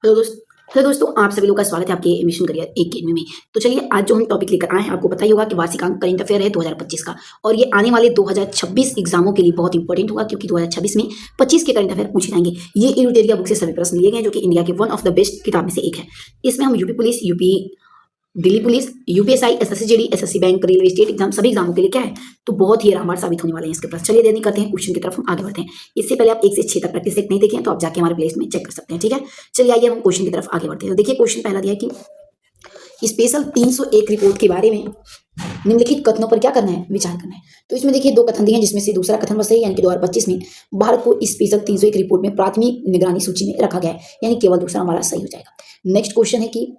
Hello दोस्तों, आप सभी लोगों का स्वागत है आपके एडमिशन करियर एकेडमी में। तो चलिए, आज जो हम टॉपिक लेकर आए हैं, आपको पता ही होगा कि वार्षिक अंक करंट अफेयर है 2025 का। और ये आने वाले 2026 एग्जामों के लिए बहुत इंपॉर्टेंट होगा, क्योंकि 2026 में 25 के करंट अफेयर पूछे जाएंगे। ये इरुटेरिया बुक से सभी प्रश्न लिए गए हैं, जो कि इंडिया के वन ऑफ द बेस्ट किताब में से एक है। इसमें हम UP police, UP Delhi police, UPSI, SSC JD, SSC bank, railway, state exam, सभी एग्जामों के लिए क्या है, तो बहुत ही रामबाण साबित होने वाले हैं इसके प्रश्न। चलिए देरी नहीं करते हैं, क्वेश्चन की तरफ हम आगे बढ़ते हैं। इससे पहले आप 1 से 6 तक प्रैक्टिस सेट नहीं देखें, तो आप जाके हमारे प्लेलिस्ट में चेक कर सकते हैं, ठीक है। चलिए आइए हम क्वेश्चन की तरफ आगे बढ़ते हैं। तो देखिए, क्वेश्चन पहला दिया है कि स्पेशल 301 रिपोर्ट के बारे में निम्नलिखित कथनों पर क्या करना है, विचार करना है। तो इसमें देखिए 2 कथन दिए हैं, जिसमें से दूसरा कथन बस सही है, यानी कि 2025 में भारत को स्पेशल 301 रिपोर्ट में प्राथमिक निगरानी सूची में रखा गया है, यानी केवल दूसरा हमारा सही हो जाएगा। नेक्स्ट क्वेश्चन है कि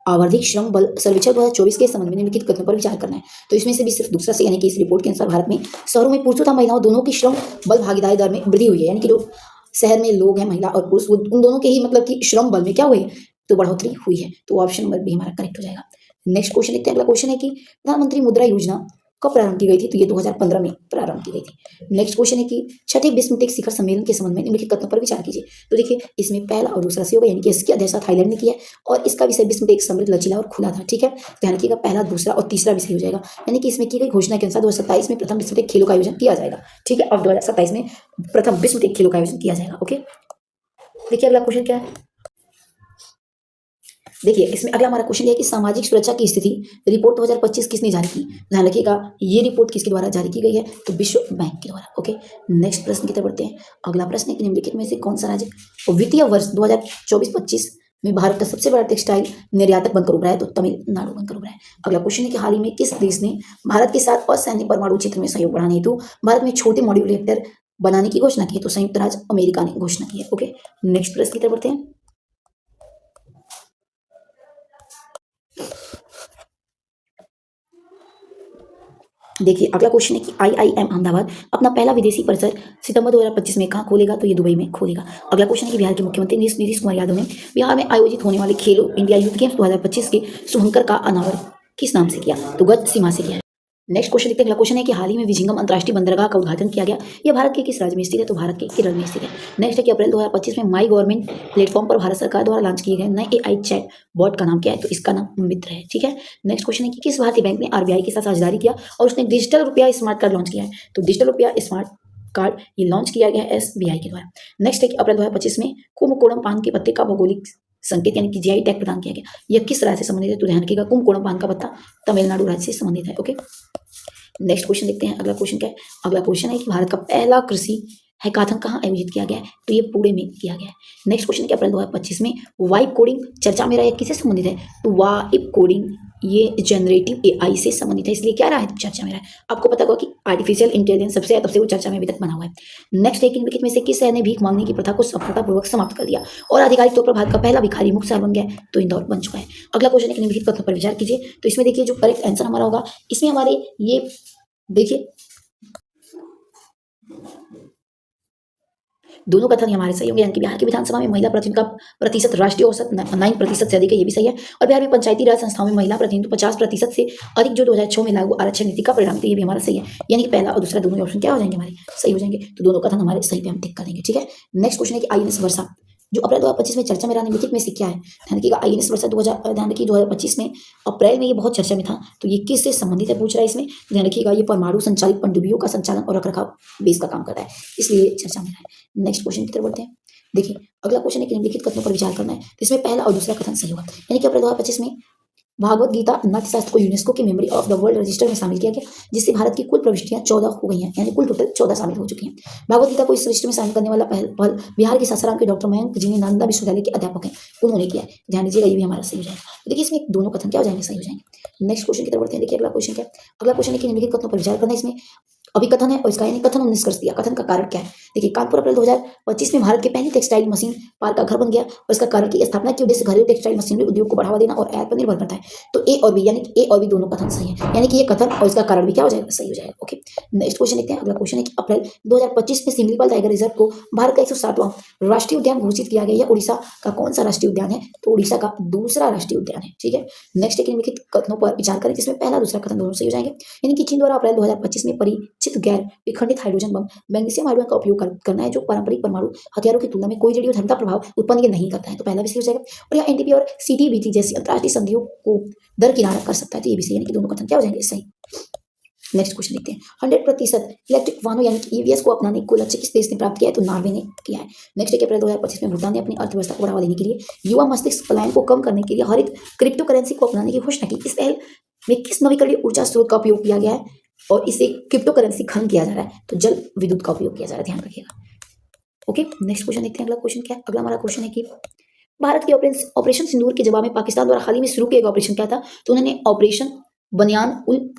आवर्धिक श्रम बल सर्वेक्षण 2024 के संबंध में निम्नलिखित कथनों पर विचार करना है। तो इसमें से भी सिर्फ दूसरा सही, यानी कि इस रिपोर्ट के अनुसार भारत में शहरों में पुरुषों तथा महिलाओं दोनों की श्रम बल भागीदारी दर में वृद्धि हुई है, यानी कि जो शहर में लोग हैं, महिला और पुरुष, उन दोनों के ही मतलब कि श्रम बल में क्या हुई है, तो बढ़ोतरी हुई है। तो ऑप्शन नंबर बी हमारा करेक्ट हो जाएगा। नेक्स्ट क्वेश्चन देखते हैं। अगला क्वेश्चन है कि प्रधानमंत्री मुद्रा योजना कब प्रारंभ की गई थी, तो ये 2015 में प्रारंभ की गई थी। नेक्स्ट क्वेश्चन है कि छठे विश्व टेक शिखर सम्मेलन के संबंध में निम्नलिखित कथनों पर विचार कीजिए। तो देखिए, इसमें पहला और दूसरा सही होगा, यानी कि इसकी अध्यक्षता थाईलैंड ने की है, और इसका विषय विश्व टेक समृद्ध, लचीला और खुला था, ठीक है। ध्यान रखिएगा, पहला, दूसरा और तीसरा विषय हो जाएगा, यानी कि इसमें की गई घोषणा के अनुसार 2027 में प्रथम विश्व टेक खेलों का आयोजन किया जाएगा, ठीक है। अब 2027 में प्रथम विश्व टेक खेलों का आयोजन किया जाएगा, ओके। देखिए अगला क्वेश्चन क्या है। देखिए, इसमें अगला हमारा क्वेश्चन है कि सामाजिक सुरक्षा की स्थिति रिपोर्ट 2025 किसने जारी की। ध्यान रखिएगा, ये रिपोर्ट किसके द्वारा जारी की गई है, तो विश्व बैंक के द्वारा, ओके। नेक्स्ट प्रश्न की तरफ बढ़ते हैं। अगला प्रश्न है कि निम्नलिखित में से कौन सा राज्य वित्तीय वर्ष 2024-25 में भारत का सबसे बड़ा टेक्सटाइल निर्यातक बनकर उभरा है, तो तमिलनाडु बनकर उभरा है। अगला क्वेश्चन है कि हाल ही में किस देश ने भारत के साथ असैन्य परमाणु क्षेत्र में सहयोग बढ़ाने हेतु भारत में छोटे मॉड्यूल रिएक्टर बनाने की घोषणा की है, तो संयुक्त राज्य अमेरिका ने घोषणा की है, ओके। नेक्स्ट प्रश्न की तरफ बढ़ते हैं। देखिए अगला क्वेश्चन है कि आईआईएम अहमदाबाद अपना पहला विदेशी परिसर सितंबर 2025 में कहाँ खोलेगा, तो ये दुबई में खोलेगा। अगला क्वेश्चन है कि बिहार के मुख्यमंत्री नीतीश कुमार यादव ने बिहार में आयोजित होने वाले खेलो इंडिया यूथ गेम्स 2025 के शुभंकर का अनावरण किस नाम से किया, तो गज सीमा से किया है। नेक्स्ट क्वेश्चन देखते हैं। अगला क्वेश्चन है कि हाल ही में विजिंगम अंतर्राष्ट्रीय बंदरगाह का उद्घाटन किया गया, यह भारत के किस राज्य में स्थित है, तो भारत के केरल में स्थित है। नेक्स्ट है कि अप्रैल 2025 में माई गवर्नमेंट प्लेटफॉर्म पर भारत सरकार द्वारा लॉन्च किए गए नए एआई चैट बॉट का नाम क्या है, तो इसका नाम मित्र है, ठीक है। नेक्स्ट क्वेश्चन है कि किस भारतीय बैंक ने आरबीआई के साथ साझेदारी किया और उसने डिजिटल रुपया स्मार्ट कार्ड लॉन्च किया है, तो डिजिटल रुपया स्मार्ट कार्ड ये लॉन्च किया गया है एसबीआई के द्वारा। नेक्स्ट है कि अप्रैल 2025 में कुंभकोणम पान के पत्ते का भौगोलिक संकेत यानी कि जीआई टैग प्रदान किया गया, यह किस राज्य से संबंधित है, तो ध्यान रखिएगा, कुंभकोणम पान का पत्ता तमिलनाडु राज्य से संबंधित है, ओके। नेक्स्ट क्वेश्चन देखते हैं। अगला क्वेश्चन क्या है। अगला क्वेश्चन है कि भारत का पहला कृषि हैकाथन कहाँ आयोजित किया गया है, तो ये पुणे में किया गया है। नेक्स्ट क्वेश्चन है कि अप्रैल 2025 में वाइब कोडिंग चर्चा में रहा है, किससे संबंधित है, तो वाइब कोडिंग ये जनरेटिव एआई से संबंधित है, इसलिए क्या रहा है, चर्चा में रहा है। आपको पता होगा कि आर्टिफिशियल इंटेलिजेंस सबसे है, तब से वो चर्चा में अभी तक बना हुआ है। नेक्स्ट है कि निम्नलिखित में से किस शहर ने भीख मांगने की प्रथा को सफलतापूर्वक समाप्त कर दिया और आधिकारिक तौर पर भारत का पहला भिखारी मुक्त शहर बन गया है, तो इंदौर बन चुका है। अगला क्वेश्चन है कि निम्नलिखित कथनों पर विचार कीजिए। तो इसमें देखिए जो करेक्ट आंसर हमारा होगा, इसमें हमारे ये देखिए दोनों कथन हमारे सही होंगे, यानी कि बिहार की विधानसभा में महिला प्रतिनिधित्व का प्रतिशत राष्ट्रीय औसत 9% से अधिक है, ये भी सही है। और बिहार में पंचायती राज संस्थाओं में महिला प्रतिनिधित्व 50% से अधिक जो 2006 में लागू आरक्षण नीति का परिणाम, तो ये भी हमारा सही है। यानी कि पहला और दूसरा दोनों ऑप्शन क्या हो जाएंगे, हमारे सही हो जाएंगे। तो दोनों कथन हमारे सही पे हम टिक कर देंगे, ठीक है। नेक्स्ट क्वेश्चन है कि आईएनएस वर्षा जो अप्रैल 2025 में चर्चा में रहा, निम्नलिखित में से क्या है। ध्यान रखिएगा, आईएनएस वर्षा 2025 में अप्रैल में ये बहुत चर्चा में था, तो ये किससे संबंधित है पूछ रहा है इसमें। ध्यान रखिएगा, ये परमाणु संचालित पनडुब्बियों का संचालन और रखरखाव बेस का काम करता है, इसलिए चर्चा में रहा है। नेक्स्ट क्वेश्चन की तरफ बढ़ते हैं। देखिए अगला क्वेश्चन है कि निम्नलिखित कथनों पर विचार करना है, तो इसमें पहला और दूसरा कथन सही होगा, यानी कि अप्रैल 2025 में भागवत गीता नाट्यशास्त्र को यूनेस्को की memory of the world register में शामिल किया गया, जिससे भारत की कुल प्रविष्टियां 14 हो गई हैं, यानी कुल टोटल 14 शामिल हो चुकी हैं। भागवत गीता को इस रजिस्टर में शामिल करने वाला पहल बिहार के सासाराम के डॉक्टर मयंक जी ने नालंदा विश्वविद्यालय के अध्यापक हैं, उन्होंने किया है। ध्यान दीजिएगा, ये भी हमारा सही हो जाएगा। तो देखिए इसमें दोनों कथन क्या हो जाएंगे, सही हो जाएंगे। नेक्स्ट क्वेश्चन की तरफ बढ़ते हैं। देखिए अगला क्वेश्चन क्या है। अगला क्वेश्चन है कि निम्नलिखित कथनों पर विचार करना है। इसमें अभिकथन है और इसका यानी कथन और निष्कर्ष दिया। कथन का कारण क्या है, देखिए कानपुर अप्रैल 2025 में भारत के पहली टेक्सटाइल मशीन पार्क का घर बन गया और इसका कारण की स्थापना के उद्देश्य घरेलू टेक्सटाइल मशीनरी उद्योग को बढ़ावा देना और आयात पर निर्भर करता है, तो ए और बी यानी कि ए और बी दोनों कथन सही है, यानी कि ये कथन और इसका कारण भी क्या हो जाएगा, सही हो जाएगा, ओके। नेक्स्ट क्वेश्चन देखते हैं। अगला क्वेश्चन है कि अप्रैल 2025 में सिमलीपाल टाइगर रिजर्व को भारत का 107वां राष्ट्रीय उद्यान घोषित किया गया, यह उड़ीसा का कौन सा राष्ट्रीय उद्यान है, तो उड़ीसा का दूसरा राष्ट्रीय उद्यान है, ठीक है। नेक्स्ट है कि निम्नलिखित कथनों पर विचार करें, जिसमें पहला दूसरा कथन दोनों सही हो जाएंगे, यानी कि चीन द्वारा अप्रैल 2025 में सुरक्षित गैर विखंडित हाइड्रोजन बम मैग्नीशियम आयोडाइड का उपयोग करना है, जो पारंपरिक परमाणु हथियारों की तुलना में कोई जड़ी धनता प्रभाव उत्पन्न ये नहीं करता है, तो पहला विषय हो जाएगा। और यह एनटीपी और सीटीबीटी जैसी अंतर्राष्ट्रीय संधियों को दरकिनार कर सकता है, तो ये विषय यानी कि दोनों कथन क्या हो जाएंगे, सही। नेक्स्ट क्वेश्चन देखते हैं। 100% इलेक्ट्रिक वाहनों यानी कि ईवीएस को अपनाने को लक्ष्य किस देश ने प्राप्त किया है, तो नॉर्वे ने किया है। नेक्स्ट है कि अप्रैल 2025 में भूटान ने अपनी अर्थव्यवस्था को बढ़ावा देने के लिए युवा मस्तिष्क पलायन को कम करने के लिए हरित क्रिप्टो करेंसी को अपनाने की घोषणा की। इस पहल में किस नवीकरणीय ऊर्जा स्रोत का उपयोग किया गया है और इसे क्रिप्टो करेंसी खनन किया जा रहा है, तो जल विद्युत का उपयोग किया जा रहा है, ध्यान रखिएगा। ओके, नेक्स्ट क्वेश्चन देखते हैं। अगला क्वेश्चन क्या है? अगला हमारा क्वेश्चन है कि भारत के ऑपरेशन सिंदूर के जवाब में पाकिस्तान द्वारा हाल ही में शुरू किया गया ऑपरेशन क्या था, तो उन्होंने ऑपरेशन बनियान उल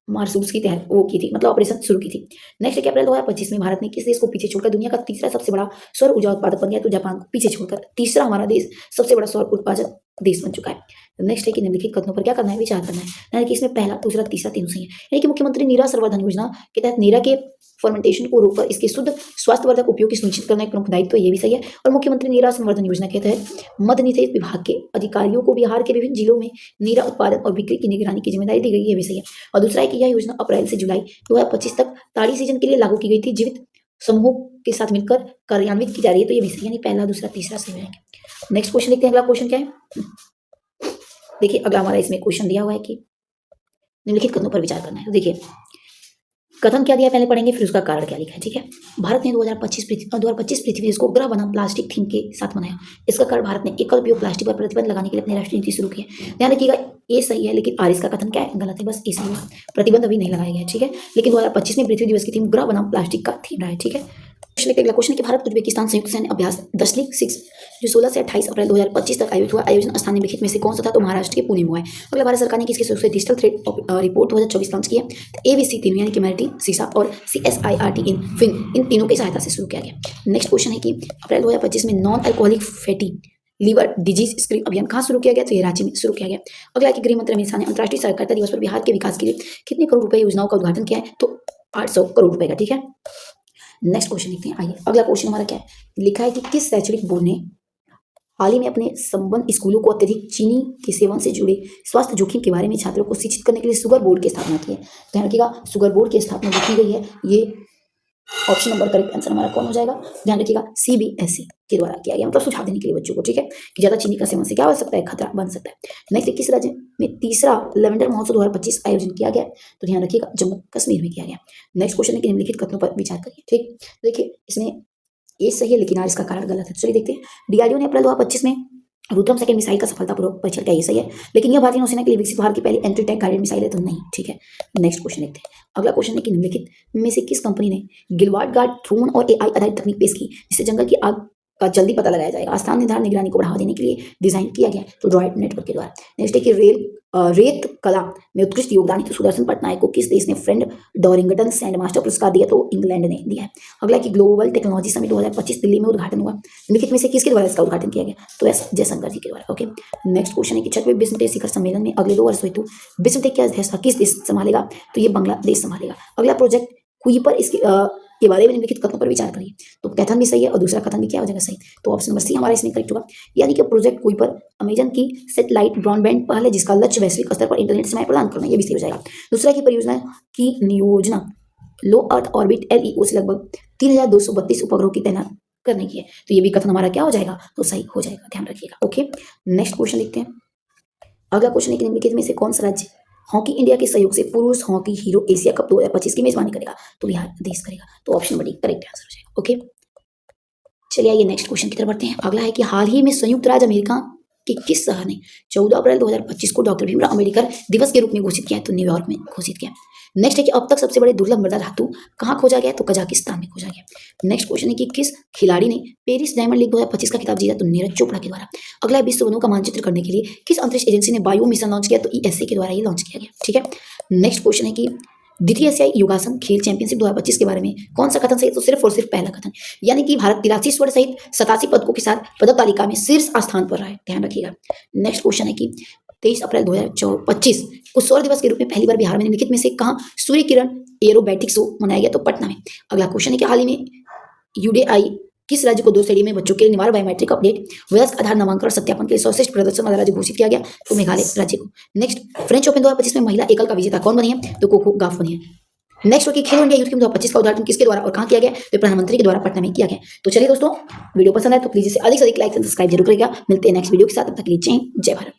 मारसूस की तहत वो की थी, मतलब ऑपरेशन शुरू की थी। नेक्स्ट है कि अप्रैल 2025 में भारत ने किस देश को पीछे छोड़कर दुनिया का तीसरा सबसे बड़ा सौर ऊर्जा उत्पादक बन गया, तो जापान को पीछे छोड़कर तीसरा हमारा देश सबसे बड़ा सौर उत्पादक देश बन चुका है। नेक्स्ट है कि निम्नलिखित कथनों पर क्या करना है, विचार करना है, यानी कि इसमें पहला, दूसरा, तीसरा तीनों सही है। यानी कि मुख्यमंत्री नीरा संवर्धन योजना के तहत नीरा के फर्मेंटेशन को रोककर इसके शुद्ध स्वास्थ्यवर्धक उपयोग की सुनिश्चित करना एक प्रमुख दायित्व, ये भी सही है। और मुख्यमंत्री नीरा संवर्धन योजना के तहत मद्य निषेध विभाग के अधिकारियों को बिहार के विभिन्न जिलों में नीरा उत्पादन और बिक्री की निगरानी की जिम्मेदारी दी गई, ये भी सही है। और दूसरा है कि यह योजना अप्रैल से जुलाई 2025 तक ताड़ी सीजन के लिए लागू की गई थी, जीवित समूहों के साथ मिलकर कार्यान्वित की जा रही है, तो ये भी सही, यानी पहला, दूसरा, तीसरा सही है। नेक्स्ट क्वेश्चन देखते हैं। अगला क्वेश्चन क्या है, देखिए अगला हमारा इसमें क्वेश्चन दिया हुआ है कि निम्नलिखित कथनों पर विचार करना है। तो देखिए कथन क्या दिया पहले पढ़ेंगे, फिर उसका कारण क्या लिखा है, ठीक है। भारत ने 2025 पृथ्वी दिवस को उपग्रह बनाम प्लास्टिक थीम के साथ मनाया। इसका कारण भारत ने एकल उपयोग प्लास्टिक पर प्रतिबंध लगाने के लिए अपनी राष्ट्रीय नीति शुरू की है। ध्यान रखिएगा ये सही है, लेकिन आर इसका कथन क्या है, गलत है, बस ये सही है, प्रतिबंध अभी नहीं लगाया गया है, ठीक है। लेकिन 2025 में पृथ्वी दिवस की थीम उपग्रह बनाम प्लास्टिक का थीम रहा है, ठीक है। अगला क्वेश्चन कि भारत उज्बेकिस्तान संयुक्त सैन्य अभ्यास 10 जो 16 से 28 अप्रैल 2025 तक आयोजित हुआ, आयोजन स्थान निम्नलिखित में से कौन सा था, तो महाराष्ट्र के पुणे में हुआ है। अगला भारत सरकार ने किसके सहयोग से डिजिटल थ्रेड रिपोर्ट 2024 लॉन्च किया, तो एबीसी तीनों यानी कि मैरिटी, सीसा और CSIRT इन तीनों की सहायता से शुरू किया गया। नेक्स्ट क्वेश्चन है कि अप्रैल 2025 में non alcoholic fatty liver disease screening अभियान कहाँ शुरू किया गया, तो ये रांची में शुरू किया गया। अगला है कि गृह मंत्री अमित शाह ने अंतर्राष्ट्रीय सहकारिता दिवस पर बिहार के विकास के लिए कितने करोड़ रुपए योजनाओं का उद्घाटन किया है, तो 800 करोड़ रुपए का, ठीक है। नेक्स्ट क्वेश्चन देखते हैं। आइए अगला क्वेश्चन हमारा क्या है, लिखा है कि किस शैक्षणिक बोर्ड ने हाल ही में अपने संबंध स्कूलों को अत्यधिक चीनी के सेवन से जुड़े स्वास्थ्य जोखिम के बारे में छात्रों को शिक्षित करने के लिए शुगर बोर्ड की स्थापना की है। ध्यान रखिएगा शुगर बोर्ड की स्थापना जो की गई है, ये ऑप्शन नंबर करेक्ट आंसर हमारा कौन हो जाएगा, ध्यान रखिएगा CBSE के द्वारा किया गया, मतलब सुझाव देने के लिए बच्चों को, ठीक है, कि ज्यादा चीनी का सेवन से क्या हो सकता है, खतरा बन सकता है। नेक्स्ट किस राज्य में तीसरा लेवेंडर महोत्सव 2025 आयोजन किया गया, तो ध्यान रखिएगा जम्मू कश्मीर में किया गया। नेक्स्ट क्वेश्चन है कि निम्नलिखित कथनों पर विचार करिए, ठीक। देखिए इसमें ये सही है, लेकिन यार इसका कारण गलत है। चलिए देखते हैं। DRDO ने अप्रैल 2025 में रुद्रम सेकंड मिसाइल का सफलतापूर्वक परीक्षण किया, ये सही है, लेकिन यह भारतीय नौसेना के लिए विकसित भारत की पहली एंटी टैंक गाइडेड मिसाइल है, तो नहीं, ठीक है। नेक्स्ट क्वेश्चन देखते हैं। अगला क्वेश्चन है कि निम्नलिखित में से किस कंपनी ने गिलवार्ड गार्ड ड्रोन और AI आधारित तकनीक पेश की, जिससे जंगल की आग का जल्दी पता लगाया जाएगा, स्थान निर्धारण निगरानी को बढ़ावा देने के लिए डिजाइन किया गया, तो ड्रॉइड नेटवर्क के द्वारा। नेक्स्ट है कि रेत कला में उत्कृष्ट योगदान हेतु सुदर्शन पटनायक को किस देश ने फ्रेंड डॉरिंगटन सैंड मास्टर पुरस्कार दिया, तो इंग्लैंड ने दिया है। अगला कि ग्लोबल टेक्नोलॉजी समिट 2025 दिल्ली में उद्घाटन हुआ, निम्नलिखित में से किसके द्वारा इसका उद्घाटन किया गया, तो एस जयशंकर जी के द्वारा। ओके, नेक्स्ट क्वेश्चन है कि 6वें विश्व टेक शिखर सम्मेलन में अगले 2 वर्ष हेतु विश्व टेक की अध्यक्षता किस देश संभालेगा, तो ये बांग्लादेश संभालेगा। अगला प्रोजेक्ट कुइपर इसके के बारे में निम्नलिखित कथनों पर विचार करिए, तो कथन भी सही है और दूसरा कथन भी क्या हो जाएगा, सही, तो ऑप्शन नंबर सी हमारा इसमें करेक्ट होगा। यानी कि प्रोजेक्ट कुइपर अमेजन की सैटेलाइट ब्रॉडबैंड पहल है, जिसका लक्ष्य वैश्विक स्तर पर इंटरनेट सेवाएं प्रदान करना, ये भी सही हो जाएगा। दूसरा की परियोजना की नियोजना लो अर्थ ऑर्बिट LEO से लगभग 3232 उपग्रहों की तैनात करने की है, तो ये भी कथन हमारा क्या हो जाएगा, तो सही हो जाएगा, ध्यान रखिएगा। ओके, नेक्स्ट क्वेश्चन देखते हैं। अगला क्वेश्चन है कि निम्नलिखित में से कौन सा राज्य हॉकी इंडिया के सहयोग से पुरुष हॉकी हीरो एशिया कप 2025 की मेजबानी करेगा, तो बिहार देश करेगा, तो option number D correct answer हो जाएगा। ओके, चलिए आइए नेक्स्ट क्वेश्चन की तरफ बढ़ते हैं। अगला है कि हाल ही में संयुक्त राज्य अमेरिका के किस शहर ने 14 अप्रैल 2025 को डॉक्टर भीमराव अम्बेडकर दिवस के रूप में घोषित किया है, तो न्यूयॉर्क में घोषित किया। नेक्स्ट है कि अब तक सबसे बड़े दुर्लभ मृदा धातु कहाँ खोजा गया, तो कजाकिस्तान में खोजा गया। नेक्स्ट क्वेश्चन है कि किस खिलाड़ी ने पेरिस डायमंड लीग 2025 का खिताब जीता, तो नीरज चोपड़ा के द्वारा। अगला है विश्व वनों का मानचित्र करने के लिए किस अंतरिक्ष एजेंसी ने वायु मिशन लॉन्च किया, तो ESA के द्वारा ये लॉन्च किया गया, ठीक है। नेक्स्ट क्वेश्चन है कि द्वितीय एशियाई योगासन खेल चैंपियनशिप 2025 के बारे में कौन सा कथन सही, तो सिर्फ और सिर्फ पहला कथन, यानी कि भारत 83 स्वर्ण सहित 87 पदकों के साथ पदक तालिका में शीर्ष स्थान पर रहा है, ध्यान रखिएगा। नेक्स्ट क्वेश्चन है कि 23 अप्रैल 2025 को सौर दिवस के रूप में पहली बार बिहार में निम्नलिखित में से कहाँ सूर्य किरण एरोबैटिक शो मनाया गया, तो पटना में। अगला क्वेश्चन है कि हाल ही में UDI किस राज्य को 2 श्रेणी में बच्चों के लिए अनिवार्य बायोमेट्रिक अपडेट वयस्क आधार नामांकन और सत्यापन के लिए सर्वश्रेष्ठ प्रदर्शन वाला राज्य घोषित किया गया, तो मेघालय राज्य को। नेक्स्ट फ्रेंच ओपन 2025 में महिला एकल का विजेता कौन बनी है, तो कोको गाफ बनी है। नेक्स्ट होगी खेलो इंडिया यूथ गेम 2025 का उद्घाटन किसके द्वारा और कहाँ किया गया? तो प्रधानमंत्री के द्वारा पटना में किया गया। तो चलिए दोस्तों, वीडियो पसंद आए तो प्लीज इसे अधिक से अधिक लाइक एंड सब्सक्राइब जरूर करिएगा। मिलते हैं नेक्स्ट वीडियो के साथ, तब तक के लिए जय हिंद, जय भारत।